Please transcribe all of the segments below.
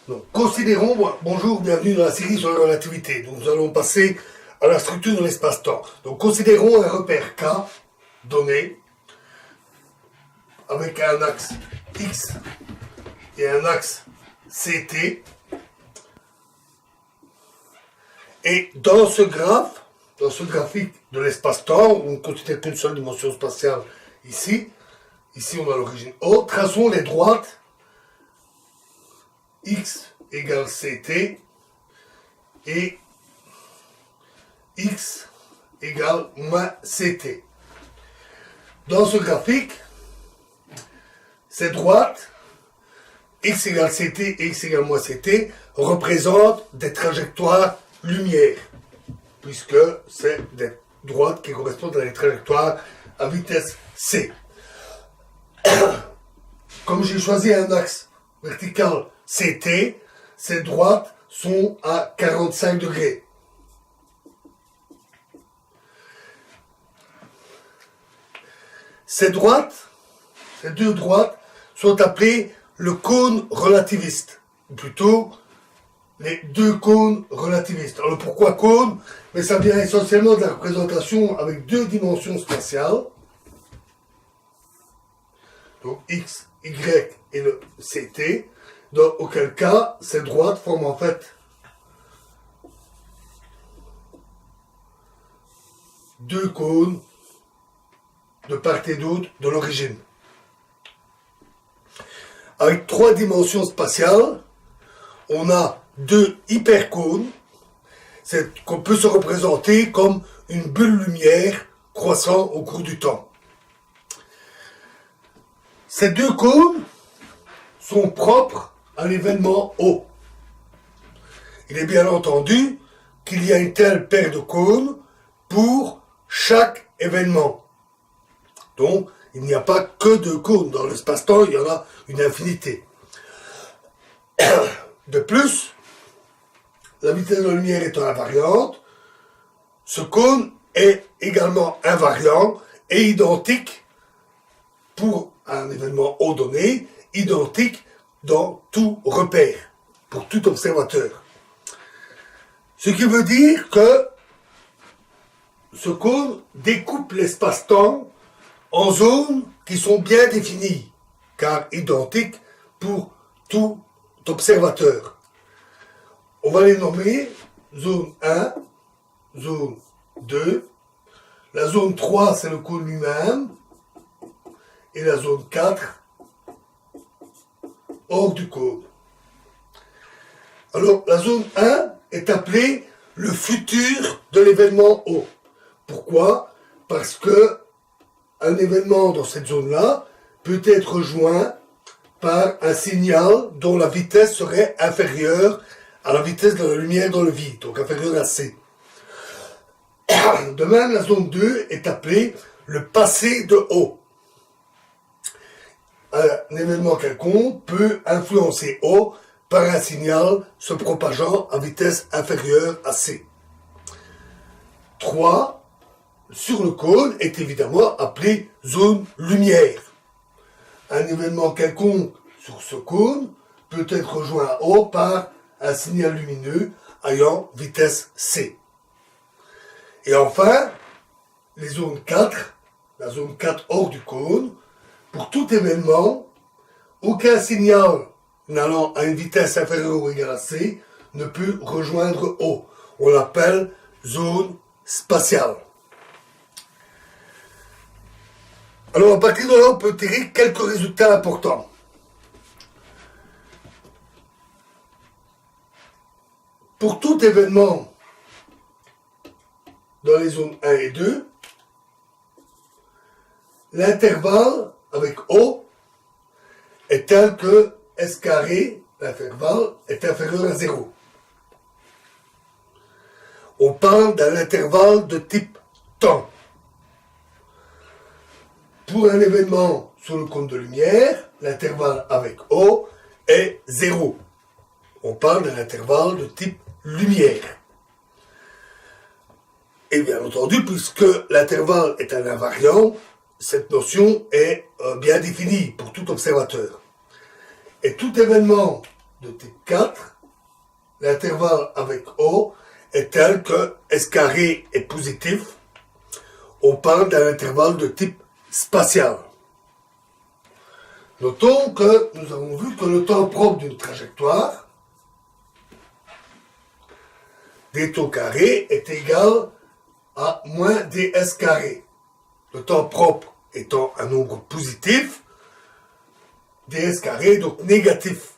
Donc, considérons, bonjour, bienvenue dans la série sur la relativité. Donc, nous allons passer à la structure de l'espace-temps. Donc, considérons un repère K donné avec un axe X et un axe CT. Et dans ce graphique de l'espace-temps, où on ne considère qu'une seule dimension spatiale ici on a l'origine O, traçons les droites X égale CT et X égale moins CT. Dans ce graphique, ces droites, X égale CT et X égale moins CT, représentent des trajectoires lumière, puisque c'est des droites qui correspondent à des trajectoires à vitesse C. Comme j'ai choisi un axe vertical CT, ces droites sont à 45 degrés. Ces deux droites, sont appelées le cône relativiste, ou plutôt les deux cônes relativistes. Alors pourquoi cône? Mais ça vient essentiellement de la représentation avec deux dimensions spatiales, donc X, Y et le CT, dans auquel cas ces droites forment en fait deux cônes de part et d'autre de l'origine. Avec trois dimensions spatiales, on a deux hypercônes, qu'on peut se représenter comme une bulle lumière croissant au cours du temps. Ces deux cônes sont propres à l'événement O. Il est bien entendu qu'il y a une telle paire de cônes pour chaque événement. Donc, il n'y a pas que deux cônes. Dans l'espace-temps, il y en a une infinité. De plus, la vitesse de la lumière étant invariante, ce cône est également invariant et identique pour un événement O donné, identique dans tout repère, pour tout observateur. Ce qui veut dire que ce cône découpe l'espace-temps en zones qui sont bien définies, car identiques pour tout observateur. On va les nommer zone 1, zone 2, la zone 3 c'est le cône lui-même, et la zone 4 hors du cône. Alors la zone 1 est appelée le futur de l'événement O. Pourquoi? Parce que un événement dans cette zone-là peut être rejoint par un signal dont la vitesse serait inférieure à la vitesse de la lumière dans le vide, donc inférieure à C. De même, la zone 2 est appelée le passé de O. Un événement quelconque peut influencer O par un signal se propageant à vitesse inférieure à C. 3, sur le cône, est évidemment appelé zone lumière. Un événement quelconque sur ce cône peut être rejoint à O par un signal lumineux ayant vitesse C. Et enfin, les zones 4, la zone 4 hors du cône, pour tout événement, aucun signal n'allant à une vitesse inférieure ou égale à C ne peut rejoindre O. On l'appelle zone spatiale. Alors à partir de là, on peut tirer quelques résultats importants. Pour tout événement dans les zones 1 et 2, l'intervalle avec O est tel que S carré, l'intervalle, est inférieur à 0. On parle d'un intervalle de type temps. Pour un événement sur le cône de lumière, l'intervalle avec O est 0. On parle d'un intervalle de type lumière. Et bien entendu, puisque l'intervalle est un invariant, cette notion est bien définie pour tout observateur. Et tout événement de type 4, l'intervalle avec O est tel que S carré est positif. On parle d'un intervalle de type spatial. Notons que nous avons vu que le temps propre d'une trajectoire, dt au carré, est égal à moins ds carré. Le temps propre étant un nombre positif, ds carré est donc négatif.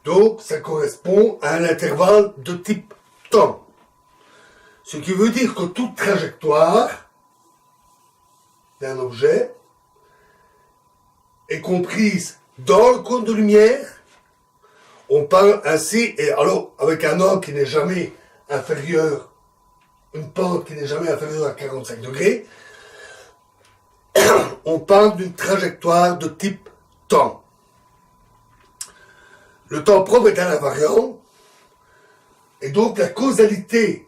Donc, ça correspond à un intervalle de type temps. Ce qui veut dire que toute trajectoire d'un objet est comprise dans le cône de lumière. On parle ainsi, et alors avec un angle qui n'est jamais inférieur, une pente qui n'est jamais inférieure à 45 degrés, on parle d'une trajectoire de type temps. Le temps propre est un invariant, et donc la causalité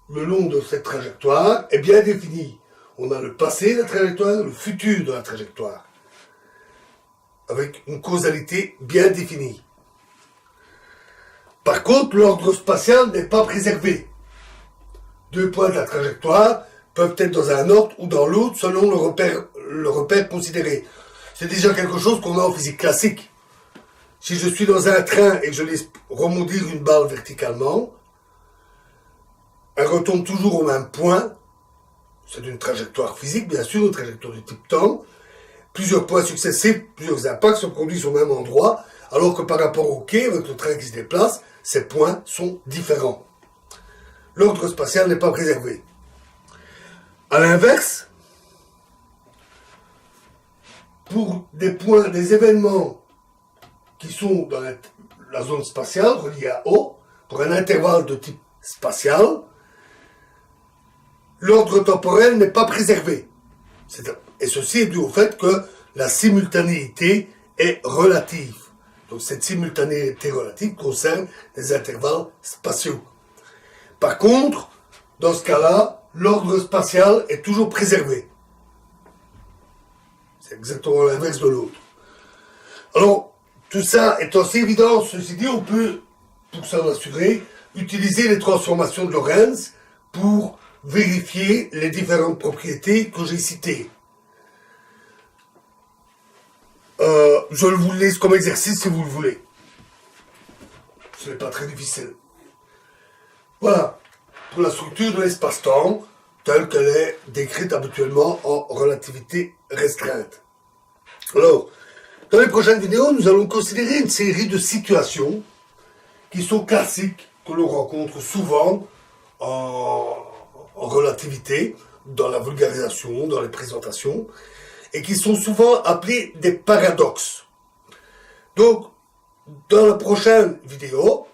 le long de cette trajectoire est bien définie. On a le passé de la trajectoire, le futur de la trajectoire, avec une causalité bien définie. Par contre, l'ordre spatial n'est pas préservé. Deux points de la trajectoire peuvent être dans un ordre ou dans l'autre selon le repère considéré. C'est déjà quelque chose qu'on a en physique classique. Si je suis dans un train et que je laisse rebondir une balle verticalement, elle retombe toujours au même point. C'est une trajectoire physique, bien sûr, une trajectoire de type temps. Plusieurs points successifs, plusieurs impacts se produisent au même endroit, alors que par rapport au quai, avec le train qui se déplace, ces points sont différents. L'ordre spatial n'est pas préservé. À l'inverse, pour des points, des événements qui sont dans la zone spatiale, reliée à O, pour un intervalle de type spatial, l'ordre temporel n'est pas préservé. Et ceci est dû au fait que la simultanéité est relative. Donc cette simultanéité relative concerne les intervalles spatiaux. Par contre, dans ce cas-là, l'ordre spatial est toujours préservé. C'est exactement l'inverse de l'autre. Alors, tout ça est assez évident. Ceci dit, on peut, pour s'en assurer, utiliser les transformations de Lorentz pour vérifier les différentes propriétés que j'ai citées. Je vous le laisse comme exercice si vous le voulez. Ce n'est pas très difficile. Voilà, pour la structure de l'espace-temps, telle qu'elle est décrite habituellement en relativité restreinte. Alors, dans les prochaines vidéos, nous allons considérer une série de situations qui sont classiques, que l'on rencontre souvent en relativité, dans la vulgarisation, dans les présentations, et qui sont souvent appelés des paradoxes. Donc, dans la prochaine vidéo,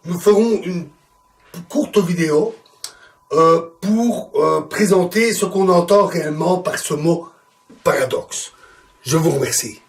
nous ferons une courte vidéo pour présenter ce qu'on entend réellement par ce mot paradoxe. Je vous remercie.